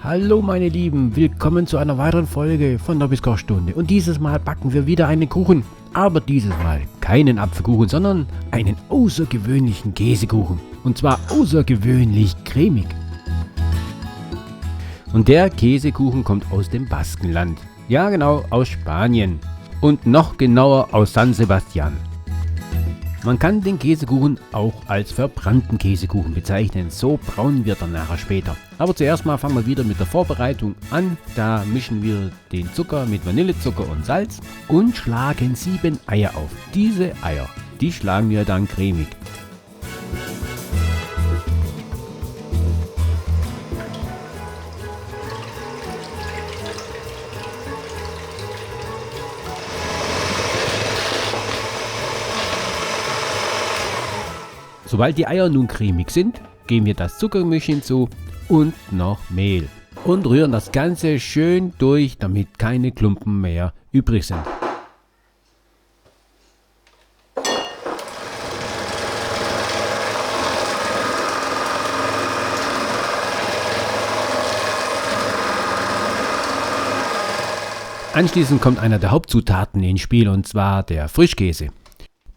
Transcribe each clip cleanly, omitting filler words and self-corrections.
Hallo meine Lieben, willkommen zu einer weiteren Folge von Nobbys Kochstunde. Und dieses Mal backen wir wieder einen Kuchen, aber dieses Mal keinen Apfelkuchen, sondern einen außergewöhnlichen Käsekuchen. Und zwar außergewöhnlich cremig. Und der Käsekuchen kommt aus dem Baskenland. Ja genau, aus Spanien. Und noch genauer aus San Sebastian. Man kann den Käsekuchen auch als verbrannten Käsekuchen bezeichnen, so braun wird er nachher später. Aber zuerst mal fangen wir wieder mit der Vorbereitung an. Da mischen wir den Zucker mit Vanillezucker und Salz und schlagen 7 Eier auf. Diese Eier, die schlagen wir dann cremig. Sobald die Eier nun cremig sind, geben wir das Zuckergemisch hinzu und noch Mehl und rühren das Ganze schön durch, damit keine Klumpen mehr übrig sind. Anschließend kommt einer der Hauptzutaten ins Spiel, und zwar der Frischkäse.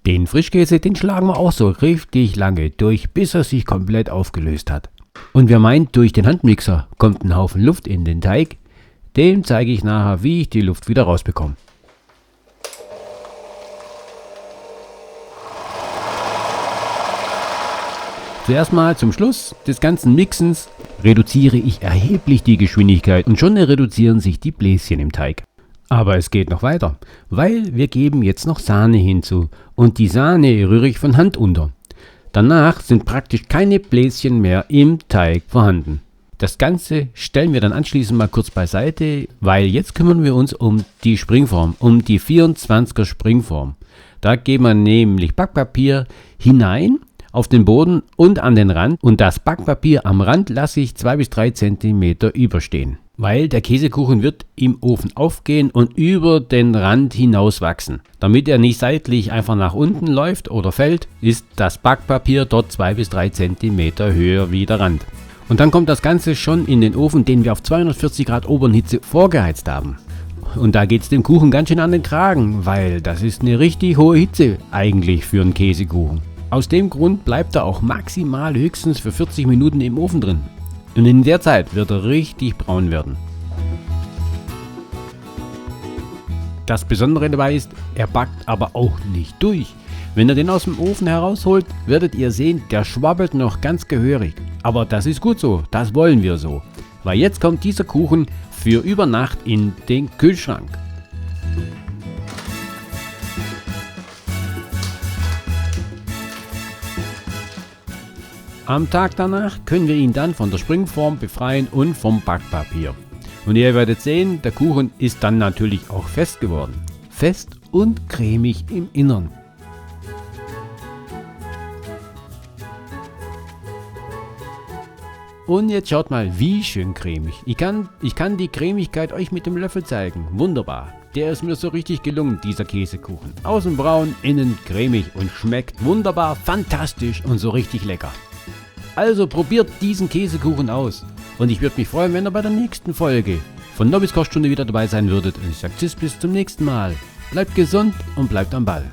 Den Frischkäse, den schlagen wir auch so richtig lange durch, bis er sich komplett aufgelöst hat. Und wer meint, durch den Handmixer kommt ein Haufen Luft in den Teig, dem zeige ich nachher, wie ich die Luft wieder rausbekomme. Zuerst mal zum Schluss des ganzen Mixens reduziere ich erheblich die Geschwindigkeit und schon reduzieren sich die Bläschen im Teig. Aber es geht noch weiter, weil wir geben jetzt noch Sahne hinzu und die Sahne rühre ich von Hand unter. Danach sind praktisch keine Bläschen mehr im Teig vorhanden. Das Ganze stellen wir dann anschließend mal kurz beiseite, weil jetzt kümmern wir uns um die Springform, um die 24er Springform. Da geben wir nämlich Backpapier hinein auf den Boden und an den Rand, und das Backpapier am Rand lasse ich 2 bis 3 cm überstehen. Weil der Käsekuchen wird im Ofen aufgehen und über den Rand hinaus wachsen. Damit er nicht seitlich einfach nach unten läuft oder fällt, ist das Backpapier dort 2 bis 3 cm höher wie der Rand. Und dann kommt das Ganze schon in den Ofen, den wir auf 240 Grad Oberhitze vorgeheizt haben. Und da geht es dem Kuchen ganz schön an den Kragen, weil das ist eine richtig hohe Hitze eigentlich für einen Käsekuchen. Aus dem Grund bleibt er auch maximal höchstens für 40 Minuten im Ofen drin. Und in der Zeit wird er richtig braun werden. Das Besondere dabei ist, er backt aber auch nicht durch. Wenn ihr den aus dem Ofen herausholt, werdet ihr sehen, der schwabbelt noch ganz gehörig. Aber das ist gut so, das wollen wir so. Weil jetzt kommt dieser Kuchen für über Nacht in den Kühlschrank. Am Tag danach können wir ihn dann von der Springform befreien und vom Backpapier. Und ihr werdet sehen, der Kuchen ist dann natürlich auch fest geworden. Fest und cremig im Innern. Und jetzt schaut mal, wie schön cremig. Ich kann die Cremigkeit euch mit dem Löffel zeigen. Wunderbar. Der ist mir so richtig gelungen, dieser Käsekuchen. Außen braun, innen cremig und schmeckt wunderbar, fantastisch und so richtig lecker. Also probiert diesen Käsekuchen aus. Und ich würde mich freuen, wenn ihr bei der nächsten Folge von Nobbys Kochstunde wieder dabei sein würdet. Und ich sage tschüss, bis zum nächsten Mal. Bleibt gesund und bleibt am Ball.